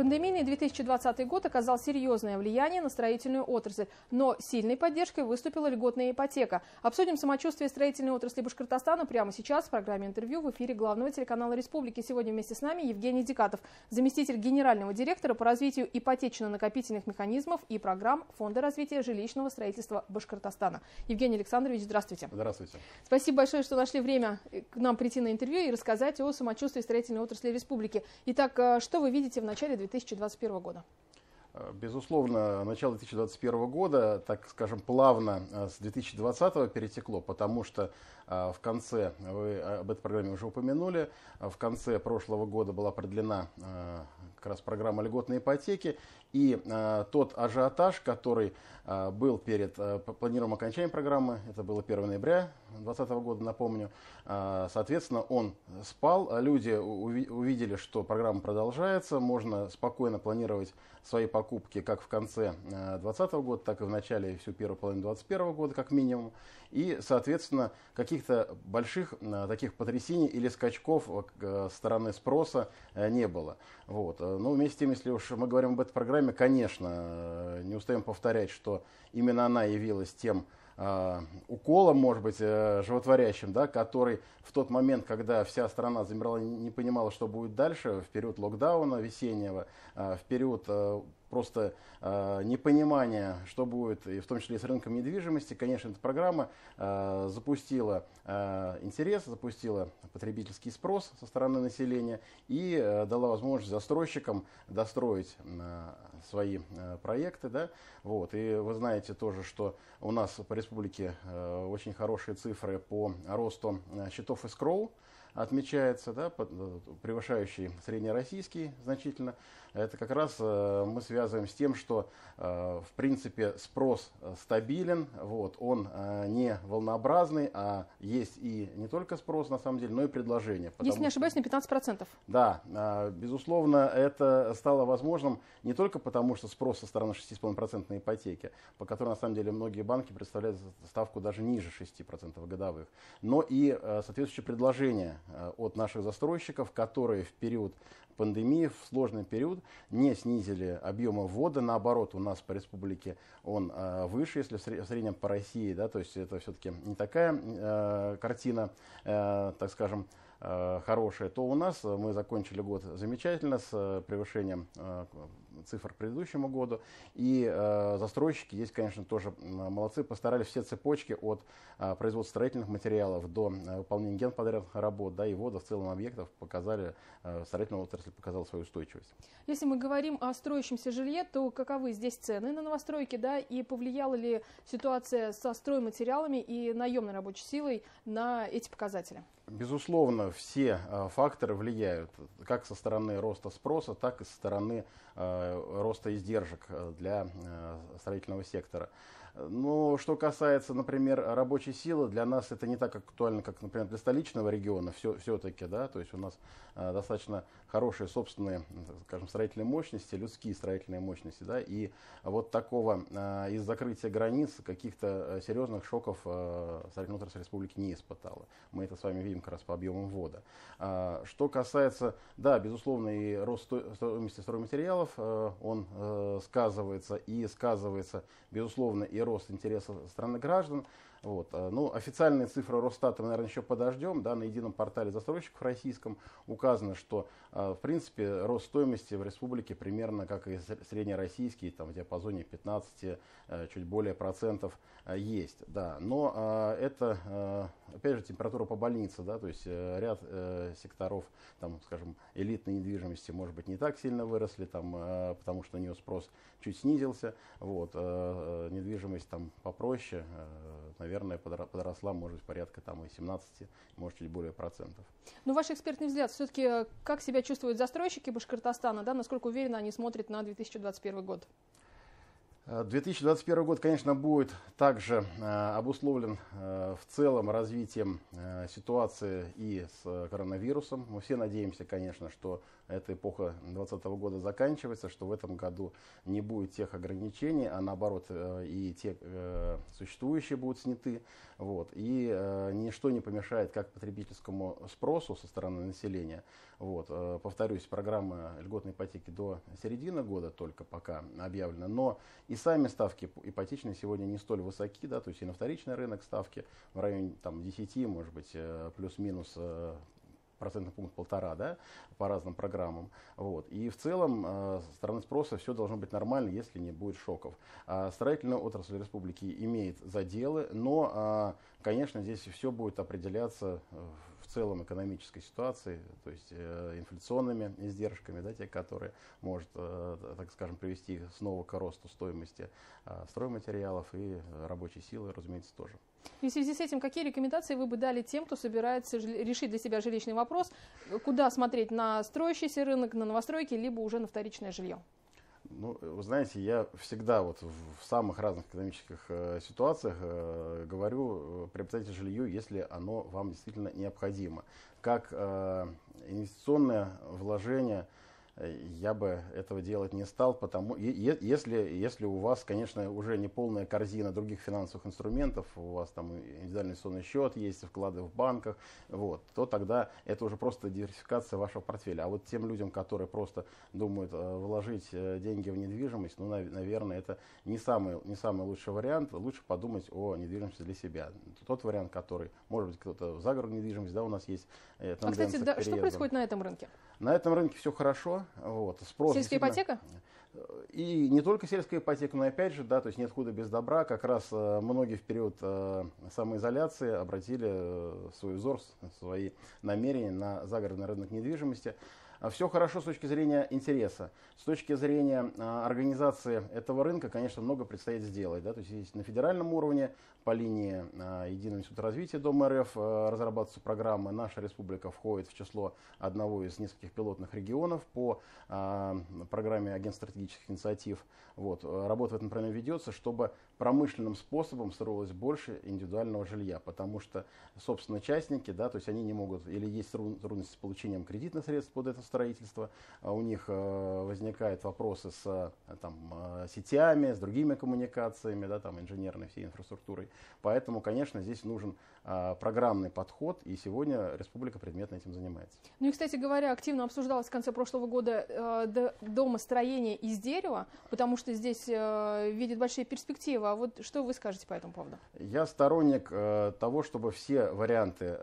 Пандемийный 2020 год оказал серьезное влияние на строительную отрасль, но сильной поддержкой выступила льготная ипотека. Обсудим самочувствие строительной отрасли Башкортостана прямо сейчас в программе интервью в эфире главного телеканала Республики. Сегодня вместе с нами Евгений Дикатов, заместитель генерального директора по развитию ипотечно-накопительных механизмов и программ Фонда развития жилищного строительства Башкортостана. Евгений Александрович, здравствуйте. Здравствуйте. Спасибо большое, что нашли время к нам прийти на интервью и рассказать о самочувствии строительной отрасли Республики. Итак, что вы видите в начале 2021 года? Безусловно, начало 2021 года, так скажем, плавно с 2020 перетекло, потому что в конце, вы об этой программе уже упомянули, в конце прошлого года была продлена как раз программа льготной ипотеки, и тот ажиотаж, который был перед планируемым окончанием программы, это было 1 ноября 2020 года, напомню, соответственно, он спал, люди увидели, что программа продолжается, можно спокойно планировать свои покупки как в конце 2020 года, так и в начале и всю первую половину 2021 года, как минимум. И, соответственно, каких-то больших таких потрясений или скачков со стороны спроса не было. Вот. Но вместе с тем, если уж мы говорим об этой программе, конечно, не устаем повторять, что именно она явилась тем уколом, может быть, животворящим, да, который в тот момент, когда вся страна замерла, не понимала, что будет дальше, в период локдауна весеннего, в период просто непонимания, что будет, и в том числе и с рынком недвижимости, конечно, эта программа запустила интерес, запустила потребительский спрос со стороны населения и дала возможность застройщикам достроить свои проекты. Да? Вот. И вы знаете тоже, что у нас по республике очень хорошие цифры по росту счетов escrow отмечается, да, превышающий среднероссийский значительно. Это как раз мы связываем с тем, что в принципе спрос стабилен, вот, он не волнообразный, а есть и не только спрос на самом деле, но и предложение. Если не ошибаюсь, на 15%. Да, безусловно, это стало возможным не только потому, что спрос со стороны 6,5% на ипотеке, по которой на самом деле многие банки представляют ставку даже ниже 6% годовых, но и соответствующее предложение от наших застройщиков, которые в период пандемии, в сложный период, не снизили объемы ввода. Наоборот, у нас по республике он выше, если в среднем по России, да, то есть это все-таки не такая картина, так скажем, хорошая, то у нас мы закончили год замечательно с превышением цифр к предыдущему году. И застройщики здесь, конечно, тоже молодцы, постарались все цепочки от производства строительных материалов до выполнения генподрядных работ, да, и ввода в целом объектов показали, строительная отрасль показала свою устойчивость. Если мы говорим о строящемся жилье, то каковы здесь цены на новостройки, да, и повлияла ли ситуация со стройматериалами и наемной рабочей силой на эти показатели? Безусловно, все факторы влияют как со стороны роста спроса, так и со стороны роста издержек для строительного сектора. Но что касается, например, рабочей силы, для нас это не так актуально, как, например, для столичного региона все-таки, да, то есть у нас достаточно хорошие собственные, скажем, строительные мощности, людские строительные мощности, да, и вот такого из закрытия границ каких-то серьезных шоков строительная отрасль республики не испытала. Мы это с вами видим как раз по объемам ввода. Что касается, да, безусловно, и рост стоимости стройматериалов, он сказывается, безусловно, и рост интереса страны граждан. Вот. Ну, официальные цифры Росстата мы, наверное, еще подождем. Да, на едином портале застройщиков российском указано, что, в принципе, рост стоимости в республике примерно как и среднероссийский, там, в диапазоне 15, чуть более процентов есть. Да. Но это, опять же, температура по больнице. Да, то есть ряд секторов, там, скажем, элитной недвижимости, может быть, не так сильно выросли, там, потому что у нее спрос чуть снизился. Вот. Недвижимость там попроще, наверное, подросла, может быть, порядка там и 17, может, чуть более процентов. Но ваш экспертный взгляд, все-таки как себя чувствуют застройщики Башкортостана, да, насколько уверенно они смотрят на 2021 год? 2021 год, конечно, будет также обусловлен в целом развитием ситуации и с коронавирусом. Мы все надеемся, конечно, что эта эпоха 2020 года заканчивается, что в этом году не будет тех ограничений, а наоборот и те существующие будут сняты. Вот. И ничто не помешает как потребительскому спросу со стороны населения. Вот. Повторюсь, программа льготной ипотеки до середины года только пока объявлена, но и сами ставки ипотечные сегодня не столь высоки, да, то есть и на вторичный рынок ставки в районе там, 10, может быть, плюс-минус процентный пункт 1,5, да, по разным программам. Вот. И в целом со стороны спроса все должно быть нормально, если не будет шоков. Строительная отрасль республики имеет заделы, но, конечно, здесь все будет определяться в целом экономической ситуацией, то есть инфляционными издержками, да, те, которые может, так скажем, привести снова к росту стоимости стройматериалов и рабочей силы, разумеется, тоже. И в связи с этим, какие рекомендации вы бы дали тем, кто собирается решить для себя жилищный вопрос, куда смотреть, на строящийся рынок, на новостройки, либо уже на вторичное жилье? Ну, вы знаете, я всегда вот в самых разных экономических ситуациях говорю, приобретайте жилье, если оно вам действительно необходимо. Как инвестиционное вложение я бы этого делать не стал, потому если у вас, конечно, уже не полная корзина других финансовых инструментов, у вас там индивидуальный инвестиционный счет есть, вклады в банках, вот, то тогда это уже просто диверсификация вашего портфеля. А вот тем людям, которые просто думают вложить деньги в недвижимость, ну, наверное, это не самый лучший вариант. Лучше подумать о недвижимости для себя. Тот вариант, который, может быть, кто-то в загородную недвижимость, да, у нас есть тенденция. А, кстати, да, что происходит на этом рынке? На этом рынке все хорошо. Вот, спрос сельская ипотека? И не только сельская ипотека, но и опять же, да, то есть нет худа без добра. Как раз многие в период самоизоляции обратили свой взор, свои намерения на загородный рынок недвижимости. Все хорошо с точки зрения интереса. С точки зрения организации этого рынка, конечно, много предстоит сделать. Да? То есть на федеральном уровне по линии Единого института развития Дом РФ разрабатываются программы. Наша республика входит в число одного из нескольких пилотных регионов по программе Агентства стратегических инициатив. Вот. Работа в этом направлении ведется, чтобы промышленным способом строилось больше индивидуального жилья, потому что, собственно, частники, да, то есть они не могут, или есть трудности с получением кредитных средств под это строительство, у них возникают вопросы с там, сетями, с другими коммуникациями, да, там, инженерной всей инфраструктурой. Поэтому, конечно, здесь нужен программный подход, и сегодня республика предметно этим занимается. Ну и, кстати говоря, активно обсуждалось в конце прошлого года домостроение из дерева, потому что здесь видят большие перспективы. А вот что вы скажете по этому поводу? Я сторонник того, чтобы все варианты,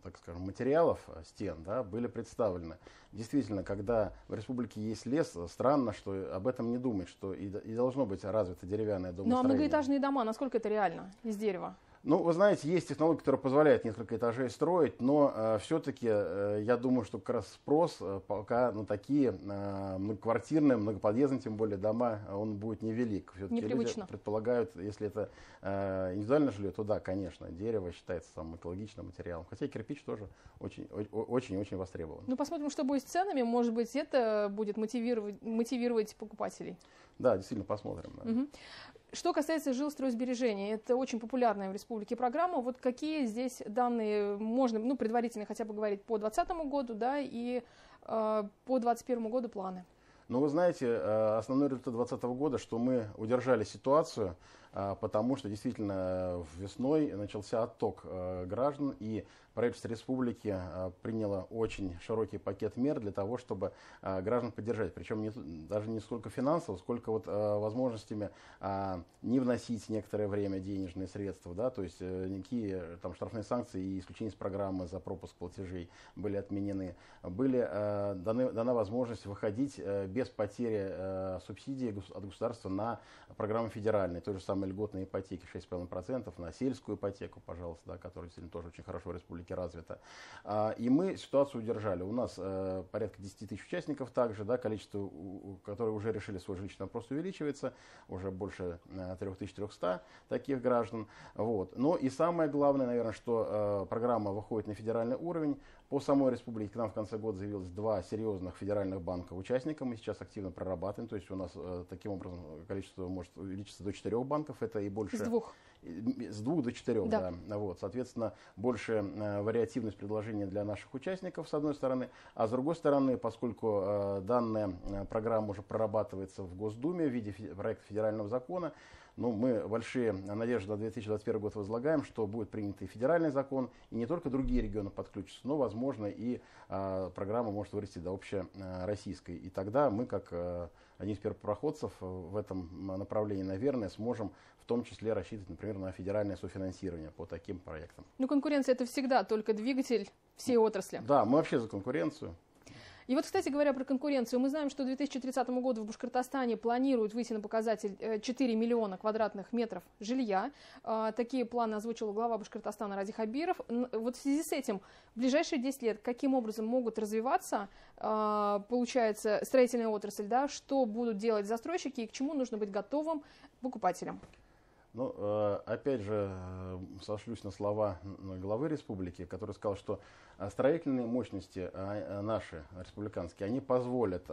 так скажем, материалов стен, да, были представлены. Действительно, когда в республике есть лес, странно, что об этом не думать, что и должно быть развито деревянное домостроение. Ну а многоэтажные дома, насколько это реально из дерева? Ну, вы знаете, есть технологии, которые позволяют несколько этажей строить, но все-таки я думаю, что как раз спрос пока на такие многоквартирные, многоподъездные, тем более дома, он будет невелик. Все-таки люди предполагают, если это индивидуальное жилье, то да, конечно, дерево считается самым экологичным материалом. Хотя кирпич тоже очень-очень востребован. Ну, посмотрим, что будет с ценами. Может быть, это будет мотивировать покупателей. Да, действительно, посмотрим. Да. Угу. Что касается жилстройсбережения, это очень популярная в республике программа. Вот какие здесь данные можно, ну, предварительно хотя бы говорить по 2020 году, да, и по 2021 году планы? Ну, вы знаете, основной результат 2020 года, что мы удержали ситуацию, потому что действительно весной начался отток граждан, и правительство республики приняло очень широкий пакет мер для того, чтобы граждан поддержать. Причем даже не сколько финансово, сколько вот возможностями не вносить некоторое время денежные средства. Да? То есть никакие там, штрафные санкции и исключения из программы за пропуск платежей были отменены. Дана возможность выходить без потери субсидий от государства на программы федеральные, той же самой льготной ипотеки 6,5%, на сельскую ипотеку, пожалуйста, да, которая действительно тоже очень хорошо в республике развита. И мы ситуацию удержали. У нас порядка 10 тысяч участников также, да, количество, которые уже решили свой жилищный вопрос, увеличивается, уже больше 3300 таких граждан. Вот. Но и самое главное, наверное, что программа выходит на федеральный уровень, По самой республике к нам в конце года заявилось 2 серьезных федеральных банка участника. Мы сейчас активно прорабатываем. То есть у нас таким образом количество может увеличиться до 4 банков. Это и больше... С 2. С 2 до 4, да. Вот, соответственно, больше вариативность предложений для наших участников, с одной стороны. А с другой стороны, поскольку данная программа уже прорабатывается в Госдуме в виде проекта федерального закона, мы большие надежды на 2021 год возлагаем, что будет принят и федеральный закон, и не только другие регионы подключатся, но, возможно, и программа может вырасти до общероссийской. И тогда мы, как одни из первопроходцев в этом направлении, наверное, сможем в том числе рассчитывать, например, на федеральное софинансирование по таким проектам. Конкуренция – это всегда только двигатель всей отрасли. Да, мы вообще за конкуренцию. И вот, кстати говоря, про конкуренцию. Мы знаем, что к 2030 году в Башкортостане планируют выйти на показатель 4 миллиона квадратных метров жилья. Такие планы озвучил глава Башкортостана Ради Хабиров. Вот в связи с этим в ближайшие 10 лет каким образом могут развиваться, получается, строительная отрасль, да, что будут делать застройщики и к чему нужно быть готовым покупателям? Опять же, сошлюсь на слова главы республики, который сказал, что строительные мощности наши, республиканские, они позволят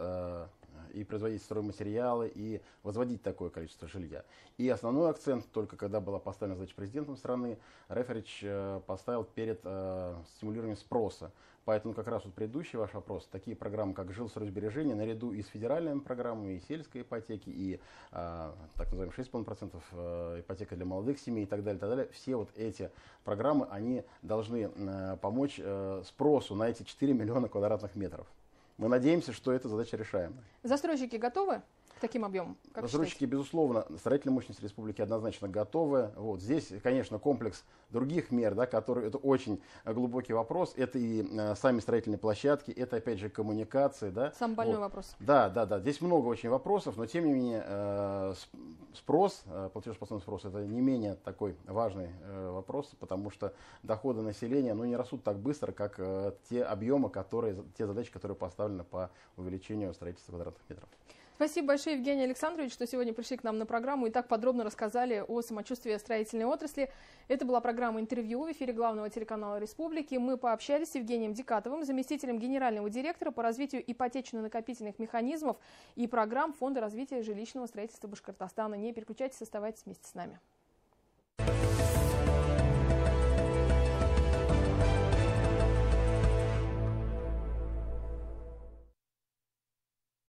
и производить стройматериалы, и возводить такое количество жилья. И основной акцент, только когда была поставлена задача президентом страны, Реферич поставил перед стимулированием спроса. Поэтому как раз вот предыдущий ваш вопрос, такие программы, как жилстройсбережение, наряду и с федеральными программами, и сельской ипотеки, и так называемые 6,5% ипотека для молодых семей и так далее, все вот эти программы, они должны помочь спросу на эти 4 миллиона квадратных метров. Мы надеемся, что эта задача решаемая. Застройщики готовы к таким объемам? Застройщики, безусловно, строительные мощности республики однозначно готовы. Вот. Здесь, конечно, комплекс других мер, да, которые, это очень глубокий вопрос. Это и сами строительные площадки, это, опять же, коммуникации. Да. Самый больной вопрос. Да. Здесь много очень вопросов, но, тем не менее, спрос, платежеспособный спрос, это не менее такой важный вопрос, потому что доходы населения, не растут так быстро, как те объемы, те задачи, которые поставлены по увеличению строительства квадратных метров. Спасибо большое, Евгений Александрович, что сегодня пришли к нам на программу и так подробно рассказали о самочувствии строительной отрасли. Это была программа «Интервью» в эфире главного телеканала Республики. Мы пообщались с Евгением Дикатовым, заместителем генерального директора по развитию ипотечно-накопительных механизмов и программ Фонда развития жилищного строительства Башкортостана. Не переключайтесь, оставайтесь вместе с нами.